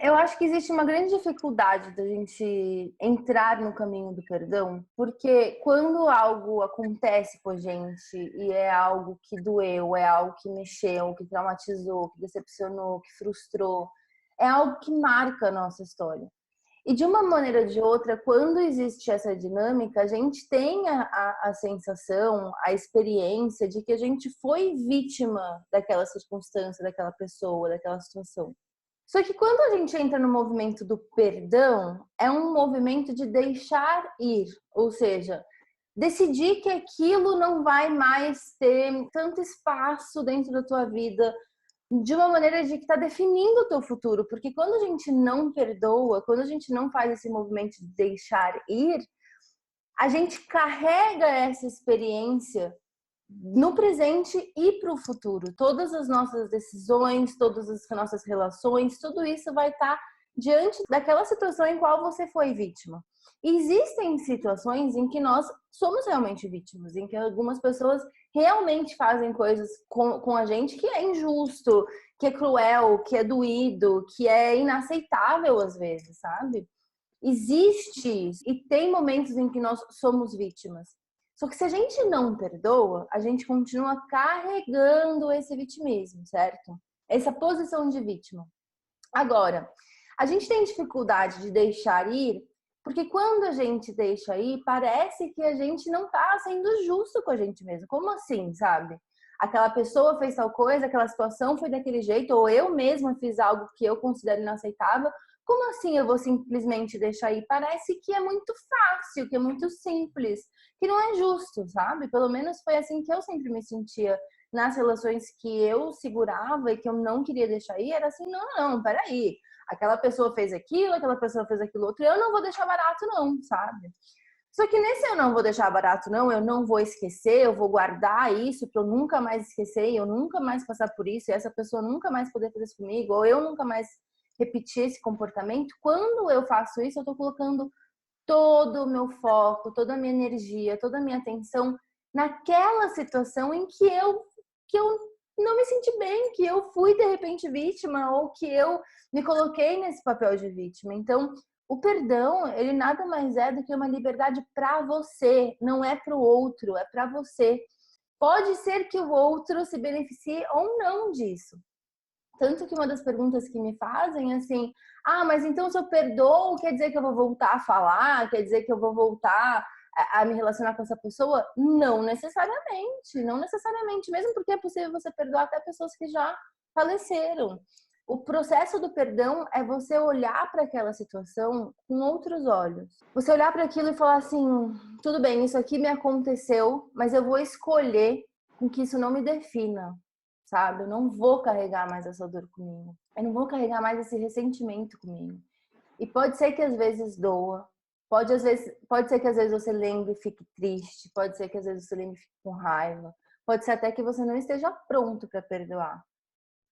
Eu acho que existe uma grande dificuldade da gente entrar no caminho do perdão, porque quando algo acontece com a gente e é algo que doeu, é algo que mexeu, que traumatizou, que decepcionou, que frustrou, é algo que marca a nossa história. E de uma maneira ou de outra, quando existe essa dinâmica, a gente tem a sensação, a experiência de que a gente foi vítima daquela circunstância, daquela pessoa, daquela situação. Só que quando a gente entra no movimento do perdão, é um movimento de deixar ir, ou seja, decidir que aquilo não vai mais ter tanto espaço dentro da tua vida, de uma maneira de que está definindo o teu futuro, porque quando a gente não perdoa, quando a gente não faz esse movimento de deixar ir, a gente carrega essa experiência no presente e para o futuro. Todas as nossas decisões, todas as nossas relações, tudo isso vai estar diante daquela situação em qual você foi vítima. E existem situações em que nós somos realmente vítimas, em que algumas pessoas realmente fazem coisas com a gente que é injusto, que é cruel, que é doído, que é inaceitável às vezes, sabe? Existe e tem momentos em que nós somos vítimas. Só que se a gente não perdoa, a gente continua carregando esse vitimismo, certo? Essa posição de vítima. Agora, a gente tem dificuldade de deixar ir, porque quando a gente deixa ir, parece que a gente não tá sendo justo com a gente mesmo. Como assim, sabe? Aquela pessoa fez tal coisa, aquela situação foi daquele jeito, ou eu mesma fiz algo que eu considero inaceitável. Como assim eu vou simplesmente deixar ir? Parece que é muito fácil, que é muito simples, que não é justo, sabe? Pelo menos foi assim que eu sempre me sentia nas relações que eu segurava e que eu não queria deixar ir. Era assim, não, peraí. Aquela pessoa fez aquilo, aquela pessoa fez aquilo outro, eu não vou deixar barato não, sabe? Só que nesse eu não vou deixar barato não, eu não vou esquecer, eu vou guardar isso para eu nunca mais esquecer, eu nunca mais passar por isso, e essa pessoa nunca mais poder fazer isso comigo, ou eu nunca mais repetir esse comportamento. Quando eu faço isso, eu tô colocando todo o meu foco, toda a minha energia, toda a minha atenção naquela situação em que eu não me senti bem, que eu fui de repente vítima ou que eu me coloquei nesse papel de vítima. Então, o perdão, ele nada mais é do que uma liberdade para você, não é para o outro, é para você. Pode ser que o outro se beneficie ou não disso. Tanto que uma das perguntas que me fazem é assim, mas então se eu perdoo, quer dizer que eu vou voltar a falar? Quer dizer que eu vou voltar a me relacionar com essa pessoa? Não necessariamente, não necessariamente, mesmo porque é possível você perdoar até pessoas que já faleceram. O processo do perdão é você olhar para aquela situação com outros olhos. Você olhar para aquilo e falar assim, tudo bem, isso aqui me aconteceu, mas eu vou escolher com que isso não me defina, sabe? Eu não vou carregar mais essa dor comigo. Eu não vou carregar mais esse ressentimento comigo. E pode ser que às vezes doa, pode ser que às vezes você lembre e fique triste, pode ser que às vezes você lembre e fique com raiva, pode ser até que você não esteja pronto para perdoar.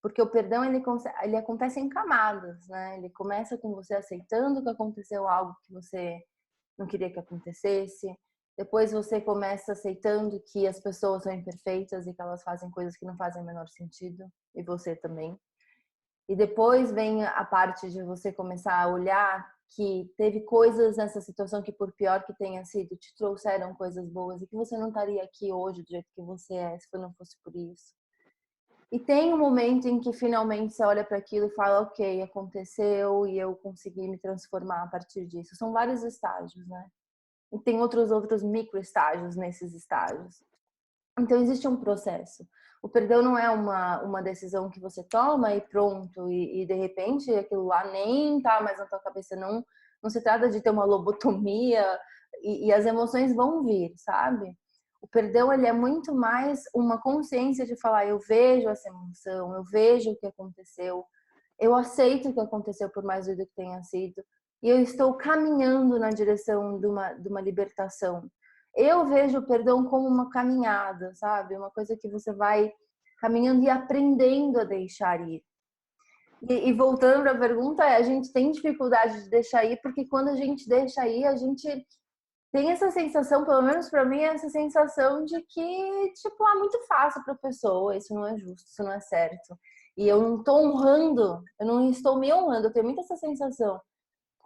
Porque o perdão, ele acontece em camadas, né? Ele começa com você aceitando que aconteceu algo que você não queria que acontecesse. Depois você começa aceitando que as pessoas são imperfeitas e que elas fazem coisas que não fazem o menor sentido. E você também. E depois vem a parte de você começar a olhar que teve coisas nessa situação que, por pior que tenha sido, te trouxeram coisas boas e que você não estaria aqui hoje do jeito que você é se não fosse por isso. E tem um momento em que finalmente você olha para aquilo e fala, ok, aconteceu e eu consegui me transformar a partir disso. São vários estágios, né? E tem outros micro estágios nesses estágios. Então existe um processo. O perdão não é uma decisão que você toma e pronto, e de repente aquilo lá nem tá mais na tua cabeça, não se trata de ter uma lobotomia e as emoções vão vir, sabe? O perdão, ele é muito mais uma consciência de falar, eu vejo essa emoção, eu vejo o que aconteceu, eu aceito o que aconteceu por mais doido que tenha sido, e eu estou caminhando na direção de uma libertação. Eu vejo o perdão como uma caminhada, sabe? Uma coisa que você vai caminhando e aprendendo a deixar ir. E voltando para a pergunta, a gente tem dificuldade de deixar ir, porque quando a gente deixa ir, a gente tem essa sensação, pelo menos para mim, essa sensação de que, tipo, muito fácil para a pessoa, isso não é justo, isso não é certo. e eu não estou honrando, eu não estou me honrando. Eu tenho muita essa sensação,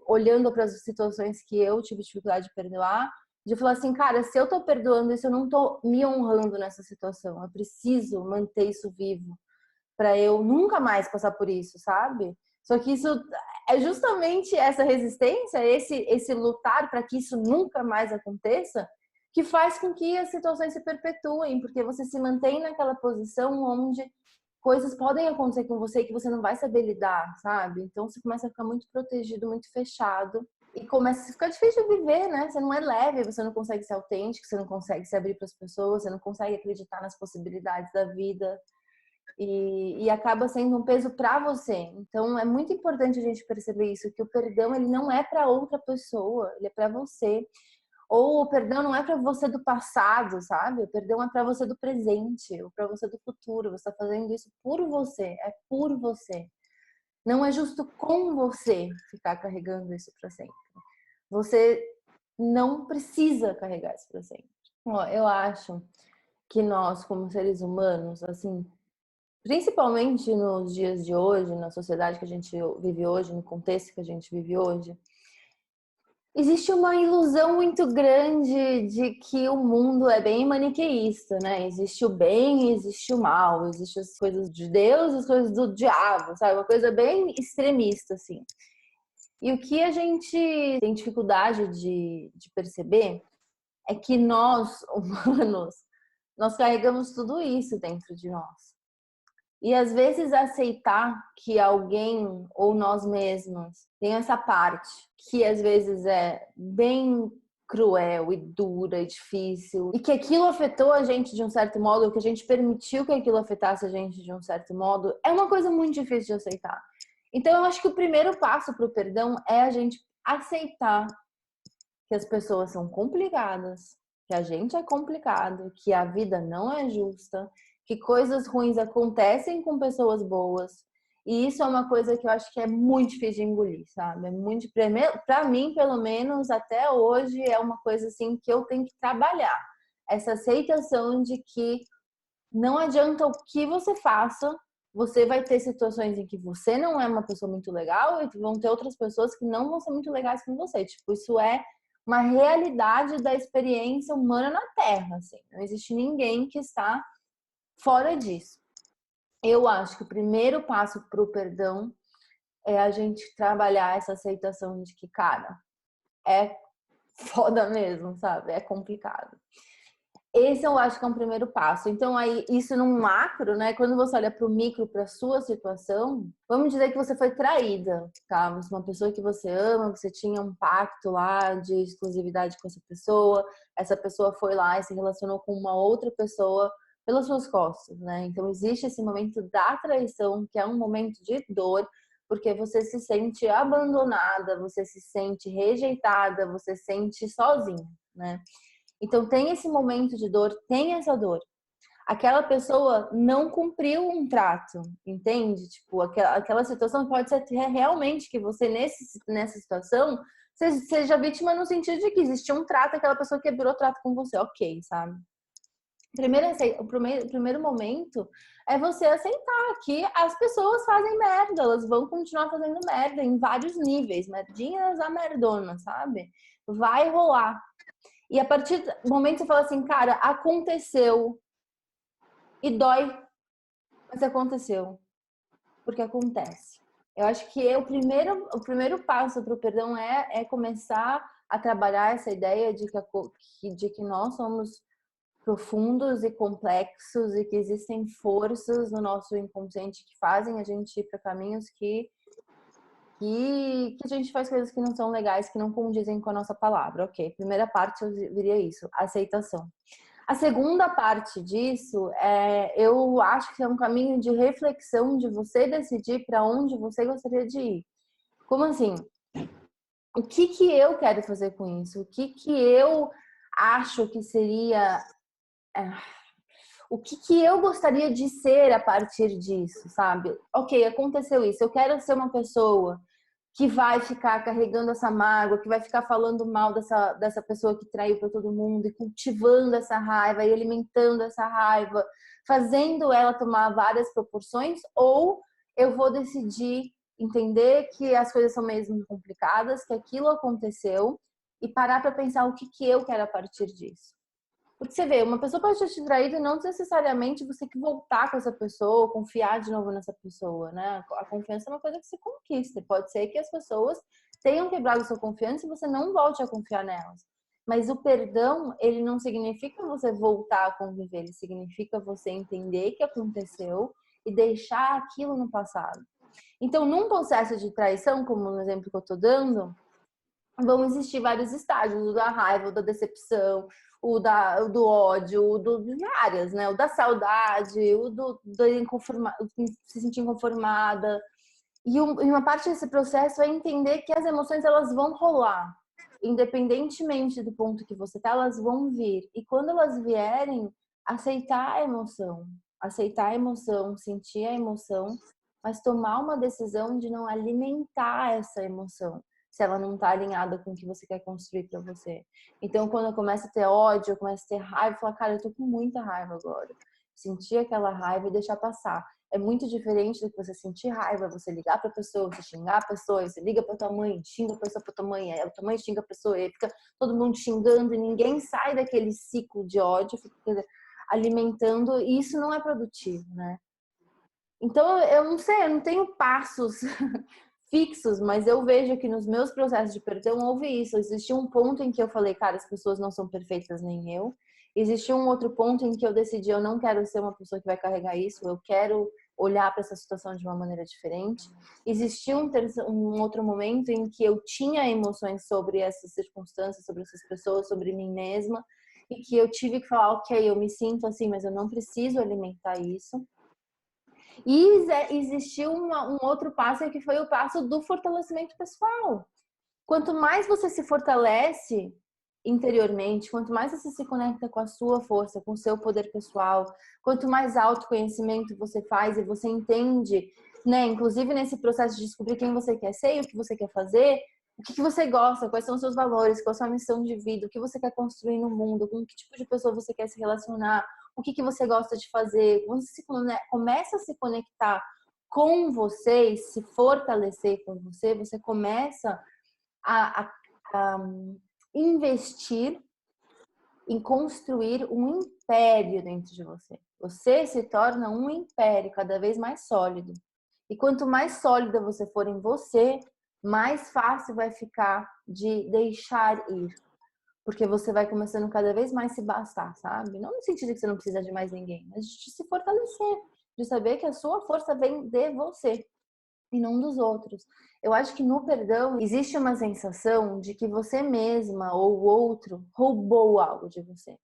olhando para as situações que eu tive dificuldade de perdoar, de falar assim, cara, se eu tô perdoando isso, eu não tô me honrando nessa situação. Eu preciso manter isso vivo para eu nunca mais passar por isso, sabe? Só que isso é justamente essa resistência, esse lutar para que isso nunca mais aconteça, que faz com que as situações se perpetuem, porque você se mantém naquela posição onde coisas podem acontecer com você que você não vai saber lidar, sabe? Então você começa a ficar muito protegido, muito fechado e começa a ficar difícil de viver, né? Você não é leve, você não consegue ser autêntico, você não consegue se abrir para as pessoas, você não consegue acreditar nas possibilidades da vida e acaba sendo um peso para você. Então é muito importante a gente perceber isso, que o perdão ele não é para outra pessoa, ele é para você. Ou o perdão não é para você do passado, sabe? O perdão é para você do presente, ou para você do futuro. Você está fazendo isso por você, é por você. Não é justo com você ficar carregando isso para sempre. Você não precisa carregar isso para sempre. Ó, eu acho que nós, como seres humanos, assim, principalmente nos dias de hoje, na sociedade que a gente vive hoje, no contexto que a gente vive hoje, existe uma ilusão muito grande de que o mundo é bem maniqueísta, né? Existe o bem e existe o mal, existe as coisas de Deus e as coisas do diabo, sabe? Uma coisa bem extremista, assim. E o que a gente tem dificuldade de perceber é que nós, humanos, nós carregamos tudo isso dentro de nós. E às vezes aceitar que alguém ou nós mesmos tem essa parte que às vezes é bem cruel e dura e difícil e que aquilo afetou a gente de um certo modo, ou que a gente permitiu que aquilo afetasse a gente de um certo modo, é uma coisa muito difícil de aceitar. Então eu acho que o primeiro passo para o perdão é a gente aceitar que as pessoas são complicadas, que a gente é complicado, que a vida não é justa, que coisas ruins acontecem com pessoas boas. E isso é uma coisa que eu acho que é muito difícil de engolir, sabe? É muito para mim, pelo menos até hoje, é uma coisa assim que eu tenho que trabalhar. Essa aceitação de que não adianta o que você faça, você vai ter situações em que você não é uma pessoa muito legal e vão ter outras pessoas que não vão ser muito legais com você. Tipo, isso é uma realidade da experiência humana na Terra, assim. Não existe ninguém que está fora disso. Eu acho que o primeiro passo para o perdão é a gente trabalhar essa aceitação de que, cara, é foda mesmo, sabe? É complicado. Esse eu acho que é um primeiro passo. Então, aí, isso num macro, né? Quando você olha para o micro, para a sua situação, vamos dizer que você foi traída, tá? Você é uma pessoa que você ama, você tinha um pacto lá de exclusividade com essa pessoa foi lá e se relacionou com uma outra pessoa pelas suas costas, né? Então, existe esse momento da traição, que é um momento de dor, porque você se sente abandonada, você se sente rejeitada, você se sente sozinha, né? Então tem esse momento de dor, tem essa dor. Aquela pessoa não cumpriu um trato, entende? Tipo, aquela situação pode ser realmente que você nessa situação seja vítima no sentido de que existe um trato, aquela pessoa quebrou o trato com você, ok, sabe? O primeiro momento é você aceitar que as pessoas fazem merda, elas vão continuar fazendo merda em vários níveis, merdinhas a merdona, sabe? Vai rolar. E a partir do momento que você fala assim, cara, aconteceu e dói, mas aconteceu, porque acontece. Eu acho que o primeiro passo para o perdão é começar a trabalhar essa ideia de que nós somos profundos e complexos e que existem forças no nosso inconsciente que fazem a gente ir para caminhos que a gente faz coisas que não são legais, que não condizem com a nossa palavra. Ok, primeira parte eu diria isso, aceitação. A segunda parte disso eu acho que é um caminho de reflexão de você decidir para onde você gostaria de ir. Como assim? O que eu quero fazer com isso? O que eu acho que seria... o que eu gostaria de ser a partir disso, sabe? Ok, aconteceu isso. Eu quero ser uma pessoa que vai ficar carregando essa mágoa, que vai ficar falando mal dessa pessoa que traiu para todo mundo e cultivando essa raiva e alimentando essa raiva, fazendo ela tomar várias proporções, ou eu vou decidir entender que as coisas são mesmo complicadas, que aquilo aconteceu e parar para pensar o que eu quero a partir disso. Porque você vê, uma pessoa pode ter te traído e não necessariamente você que voltar com essa pessoa, confiar de novo nessa pessoa, né? A confiança é uma coisa que se conquista. Pode ser que as pessoas tenham quebrado sua confiança e você não volte a confiar nelas. Mas o perdão, ele não significa você voltar a conviver, ele significa você entender o que aconteceu e deixar aquilo no passado. Então, num processo de traição, como no exemplo que eu tô dando, vão existir vários estágios, o da raiva, o da decepção, do ódio, várias, né? O da saudade, do se sentir inconformada. E uma parte desse processo é entender que as emoções, elas vão rolar. Independentemente do ponto que você tá, elas vão vir. E quando elas vierem, aceitar a emoção. Aceitar a emoção, sentir a emoção, mas tomar uma decisão de não alimentar essa emoção, se ela não está alinhada com o que você quer construir para você. Então, quando eu começo a ter ódio, eu começo a ter raiva, eu falo, cara, eu tô com muita raiva agora. Sentir aquela raiva e deixar passar. É muito diferente do que você sentir raiva, você ligar pra pessoa, você xingar a pessoa, você liga pra tua mãe, xinga a pessoa pra tua mãe, aí a tua mãe xinga a pessoa, e fica todo mundo xingando e ninguém sai daquele ciclo de ódio, fica alimentando, e isso não é produtivo, né? Então, eu não sei, eu não tenho passos fixos, mas eu vejo que nos meus processos de perdão houve isso. Existiu um ponto em que eu falei, cara, as pessoas não são perfeitas, nem eu. Existiu um outro ponto em que eu decidi, eu não quero ser uma pessoa que vai carregar isso, eu quero olhar para essa situação de uma maneira diferente. Existiu um outro momento em que eu tinha emoções sobre essas circunstâncias, sobre essas pessoas, sobre mim mesma, e que eu tive que falar, ok, eu me sinto assim, mas eu não preciso alimentar isso. E existiu um outro passo que foi o passo do fortalecimento pessoal. Quanto mais você se fortalece interiormente, quanto mais você se conecta com a sua força, com o seu poder pessoal, quanto mais autoconhecimento você faz e você entende, né, inclusive nesse processo de descobrir quem você quer ser e o que você quer fazer, o que você gosta, quais são os seus valores, qual a sua missão de vida, o que você quer construir no mundo, com que tipo de pessoa você quer se relacionar, o que você gosta de fazer, quando você começa a se conectar com você e se fortalecer com você, você começa a investir em construir um império dentro de você. Você se torna um império cada vez mais sólido. E quanto mais sólida você for em você, mais fácil vai ficar de deixar ir. Porque você vai começando cada vez mais se bastar, sabe? Não no sentido de que você não precisa de mais ninguém, mas de se fortalecer. De saber que a sua força vem de você e não dos outros. Eu acho que no perdão existe uma sensação de que você mesma ou o outro roubou algo de você.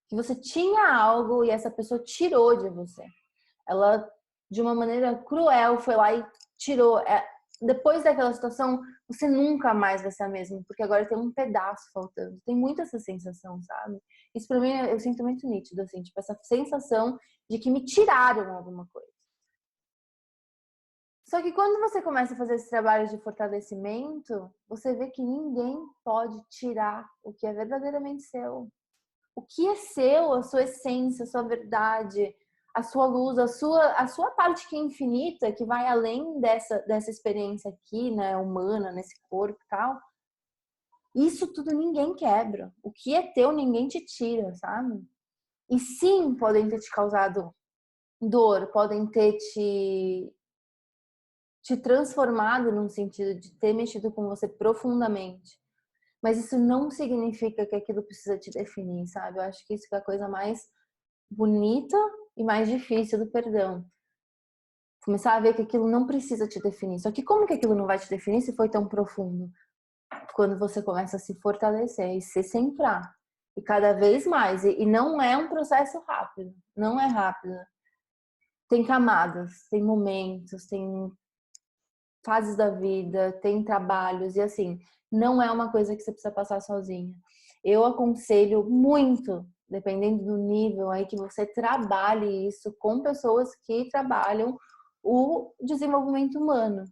Que você tinha algo e essa pessoa tirou de você. Ela, de uma maneira cruel, foi lá e tirou. Depois daquela situação, você nunca mais vai ser a mesma, porque agora tem um pedaço faltando. Tem muito essa sensação, sabe? Isso pra mim eu sinto muito nítido, assim, tipo, essa sensação de que me tiraram alguma coisa. Só que quando você começa a fazer esse trabalho de fortalecimento, você vê que ninguém pode tirar o que é verdadeiramente seu. O que é seu, a sua essência, a sua verdade, a sua luz, a sua parte que é infinita, que vai além dessa experiência aqui, né, humana, nesse corpo e tal. Isso tudo ninguém quebra. O que é teu, ninguém te tira, sabe? E sim, podem ter te causado dor, podem ter te transformado num sentido de ter mexido com você profundamente. Mas isso não significa que aquilo precisa te definir, sabe? Eu acho que isso é a coisa mais bonita e mais difícil do perdão. Começar a ver que aquilo não precisa te definir. Só que como que aquilo não vai te definir se foi tão profundo? Quando você começa a se fortalecer e se centrar. E cada vez mais. E não é um processo rápido. Não é rápido. Tem camadas, tem momentos, tem fases da vida, tem trabalhos e assim, não é uma coisa que você precisa passar sozinha. Eu aconselho muito, dependendo do nível aí que você trabalhe isso com pessoas que trabalham o desenvolvimento humano,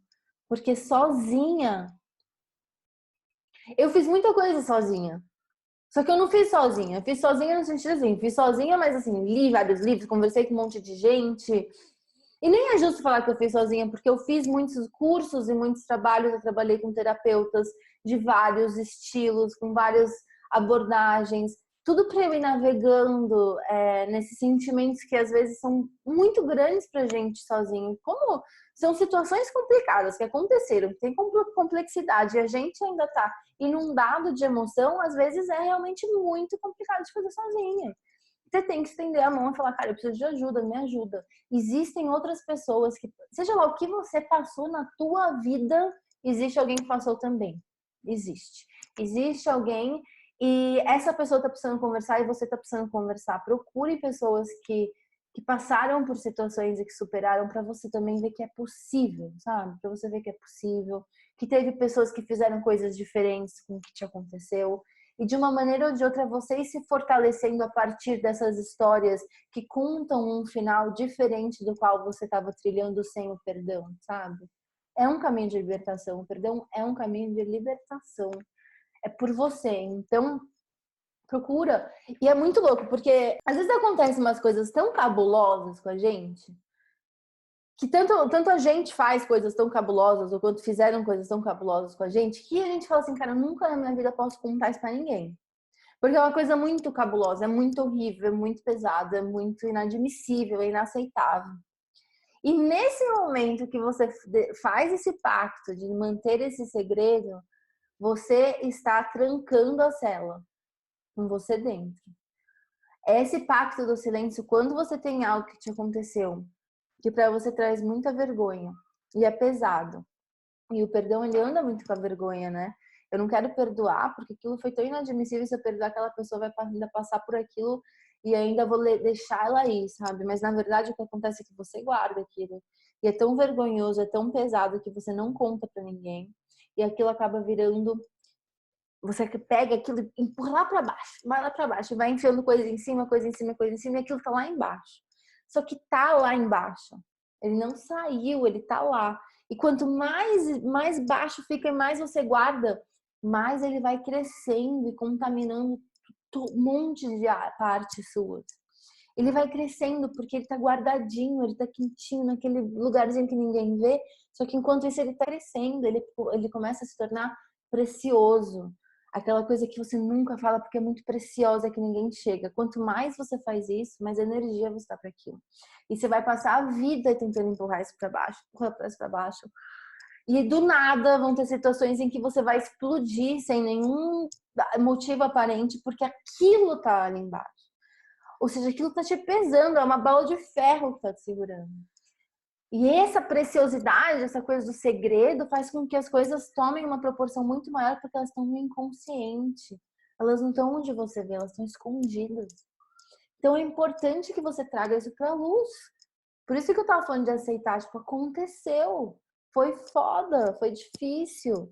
porque sozinha eu fiz muita coisa sozinha. Só que eu não fiz sozinha, eu fiz sozinha no sentido assim, fiz sozinha, mas assim, li vários livros, conversei com um monte de gente. E nem é justo falar que eu fiz sozinha, porque eu fiz muitos cursos e muitos trabalhos, eu trabalhei com terapeutas de vários estilos, com várias abordagens, tudo para eu ir navegando nesses sentimentos que às vezes são muito grandes para a gente sozinho. Como são situações complicadas que aconteceram, que tem complexidade e a gente ainda está inundado de emoção, às vezes é realmente muito complicado de fazer sozinha. Você tem que estender a mão e falar, cara, eu preciso de ajuda, me ajuda. Existem outras pessoas que, seja lá o que você passou na tua vida, existe alguém que passou também. Existe. Existe alguém e essa pessoa tá precisando conversar e você tá precisando conversar. Procure pessoas que passaram por situações e que superaram para você também ver que é possível, sabe? Para você ver que é possível, que teve pessoas que fizeram coisas diferentes com o que te aconteceu. E de uma maneira ou de outra, vocês se fortalecendo a partir dessas histórias que contam um final diferente do qual você estava trilhando sem o perdão, sabe? É um caminho de libertação. O perdão é um caminho de libertação. É por você. Então, procura. E é muito louco, porque às vezes acontecem umas coisas tão cabulosas com a gente, que tanto a gente faz coisas tão cabulosas, ou quanto fizeram coisas tão cabulosas com a gente, que a gente fala assim, cara, nunca na minha vida posso contar isso pra ninguém. Porque é uma coisa muito cabulosa, é muito horrível, é muito pesada, é muito inadmissível, é inaceitável. E nesse momento que você faz esse pacto de manter esse segredo, você está trancando a cela com você dentro. Esse pacto do silêncio, quando você tem algo que te aconteceu, que para você traz muita vergonha e é pesado. E o perdão, ele anda muito com a vergonha, né? Eu não quero perdoar porque aquilo foi tão inadmissível. Se eu perdoar, aquela pessoa vai ainda passar por aquilo e ainda vou deixar ela aí, sabe? Mas na verdade o que acontece é que você guarda aquilo. E é tão vergonhoso, é tão pesado que você não conta pra ninguém. E aquilo acaba virando. Você pega aquilo e empurra lá pra baixo, vai lá pra baixo, vai enfiando coisa em cima, coisa em cima, coisa em cima, e aquilo tá lá embaixo. Só que tá lá embaixo. Ele não saiu, ele tá lá. E quanto mais baixo fica e mais você guarda, mais ele vai crescendo e contaminando um monte de partes suas. Ele vai crescendo porque ele tá guardadinho, ele tá quentinho naquele lugarzinho que ninguém vê. Só que enquanto isso ele tá crescendo, ele começa a se tornar precioso. Aquela coisa que você nunca fala porque é muito preciosa, que ninguém chega. Quanto mais você faz isso, mais energia você dá para aquilo. E você vai passar a vida tentando empurrar isso para baixo, empurrar isso para baixo. E do nada vão ter situações em que você vai explodir sem nenhum motivo aparente, porque aquilo tá ali embaixo. Ou seja, aquilo tá te pesando, é uma bola de ferro que tá te segurando. E essa preciosidade, essa coisa do segredo, faz com que as coisas tomem uma proporção muito maior porque elas estão no inconsciente. Elas não estão onde você vê, elas estão escondidas. Então é importante que você traga isso pra luz. Por isso que eu tava falando de aceitar, tipo, aconteceu. Foi foda, foi difícil.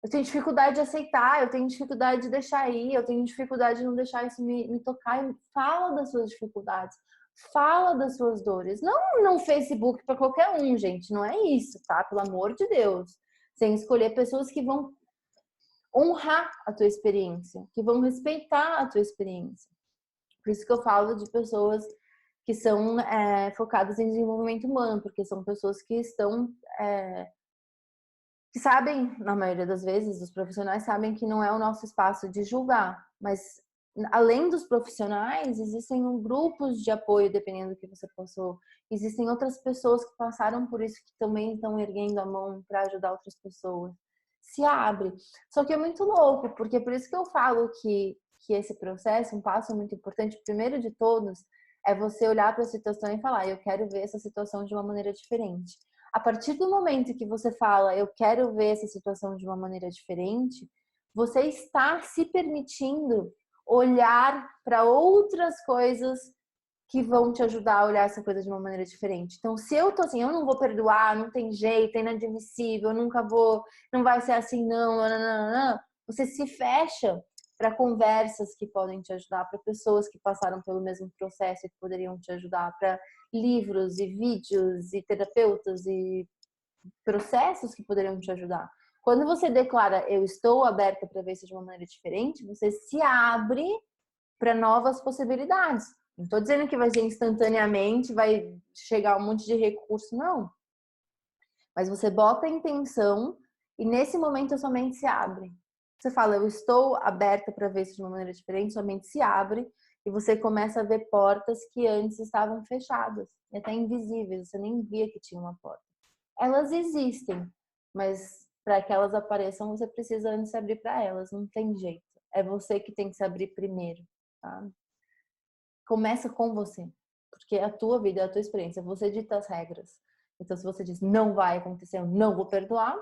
Eu tenho dificuldade de aceitar, eu tenho dificuldade de deixar ir, eu tenho dificuldade de não deixar isso me tocar. Fala das suas dificuldades, fala das suas dores. Não no Facebook para qualquer um, gente, não é isso, tá? Pelo amor de Deus. Sem escolher pessoas que vão honrar a tua experiência, que vão respeitar a tua experiência. Por isso que eu falo de pessoas que são focadas em desenvolvimento humano, porque são pessoas que estão que sabem, na maioria das vezes, os profissionais sabem que não é o nosso espaço de julgar, mas além dos profissionais, existem grupos de apoio, dependendo do que você passou. Existem outras pessoas que passaram por isso que também estão erguendo a mão para ajudar outras pessoas. Se abre. Só que é muito louco, porque por isso que eu falo que esse processo, um passo muito importante, primeiro de todos, é você olhar para a situação e falar, eu quero ver essa situação de uma maneira diferente. A partir do momento que você fala, eu quero ver essa situação de uma maneira diferente, você está se permitindo olhar para outras coisas que vão te ajudar a olhar essa coisa de uma maneira diferente. Então, se eu tô assim, eu não vou perdoar, não tem jeito, é inadmissível, nunca vou, não vai ser assim não, você se fecha para conversas que podem te ajudar, para pessoas que passaram pelo mesmo processo e que poderiam te ajudar, para livros e vídeos e terapeutas e processos que poderiam te ajudar. Quando você declara eu estou aberta para ver isso de uma maneira diferente, você se abre para novas possibilidades. Não tô dizendo que vai ser instantaneamente, vai chegar um monte de recurso, não. Mas você bota a intenção e nesse momento a sua mente se abre. Você fala, eu estou aberta para ver isso de uma maneira diferente, sua mente se abre e você começa a ver portas que antes estavam fechadas e até invisíveis, você nem via que tinha uma porta. Elas existem, mas para que elas apareçam, você precisa antes se abrir para elas, não tem jeito. É você que tem que se abrir primeiro, tá? Começa com você, porque é a tua vida, é a tua experiência, você dita as regras. Então, se você diz não vai acontecer, eu não vou perdoar,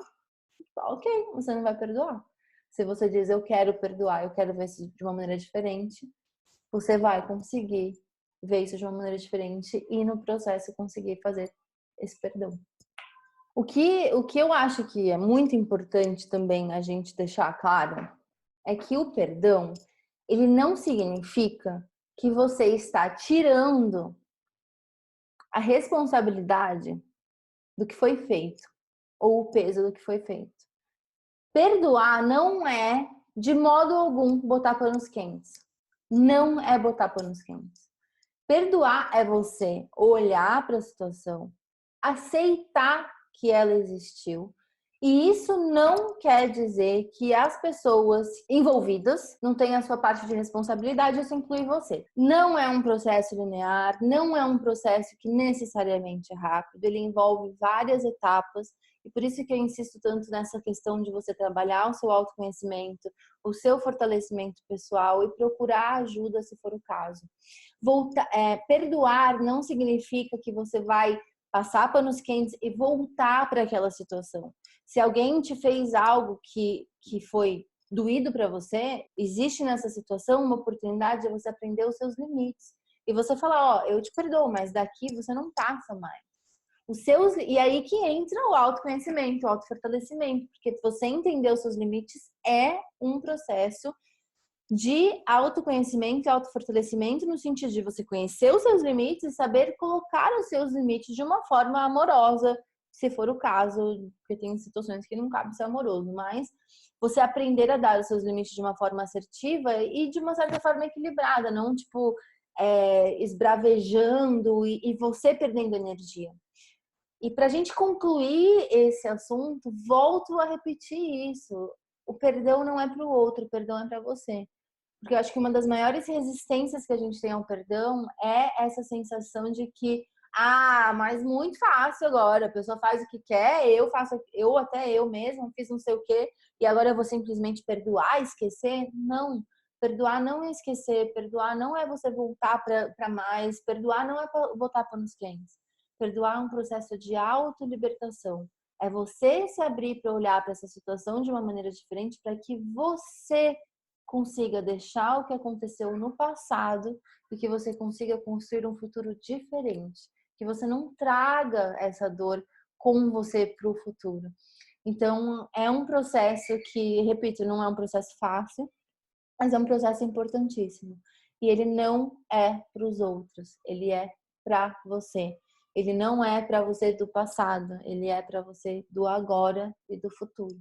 ok, você não vai perdoar. Se você diz eu quero perdoar, eu quero ver isso de uma maneira diferente, você vai conseguir ver isso de uma maneira diferente e no processo conseguir fazer esse perdão. O que eu acho que é muito importante também a gente deixar claro é que o perdão, ele não significa que você está tirando a responsabilidade do que foi feito ou o peso do que foi feito. Perdoar não é, de modo algum, botar panos quentes. Não é botar panos quentes. Perdoar é você olhar para a situação, aceitar que ela existiu. E isso não quer dizer que as pessoas envolvidas não têm a sua parte de responsabilidade, isso inclui você. Não é um processo linear, não é um processo que necessariamente é rápido, ele envolve várias etapas. E por isso que eu insisto tanto nessa questão de você trabalhar o seu autoconhecimento, o seu fortalecimento pessoal e procurar ajuda se for o caso. Perdoar não significa que você vai passar panos quentes e voltar para aquela situação. Se alguém te fez algo que foi doído para você, existe nessa situação uma oportunidade de você aprender os seus limites. E você falar, ó, eu te perdoo, mas daqui você não passa mais. E aí que entra o autoconhecimento, o autofortalecimento, porque você entender os seus limites é um processo de autoconhecimento e autofortalecimento no sentido de você conhecer os seus limites e saber colocar os seus limites de uma forma amorosa, se for o caso, porque tem situações que não cabe ser amoroso, mas você aprender a dar os seus limites de uma forma assertiva e de uma certa forma equilibrada, não tipo esbravejando e você perdendo energia. E para a gente concluir esse assunto, volto a repetir isso. O perdão não é para o outro, o perdão é para você. Porque eu acho que uma das maiores resistências que a gente tem ao perdão é essa sensação de que, mas muito fácil agora, a pessoa faz o que quer, eu mesma fiz não sei o quê, e agora eu vou simplesmente perdoar, esquecer? Não. Perdoar não é esquecer, perdoar não é você voltar para mais, perdoar não é botar panos quentes. Perdoar é um processo de autolibertação. É você se abrir para olhar para essa situação de uma maneira diferente para que você consiga deixar o que aconteceu no passado e que você consiga construir um futuro diferente. Que você não traga essa dor com você para o futuro. Então, é um processo que, repito, não é um processo fácil, mas é um processo importantíssimo. E ele não é para os outros, ele é para você. Ele não é para você do passado, ele é para você do agora e do futuro.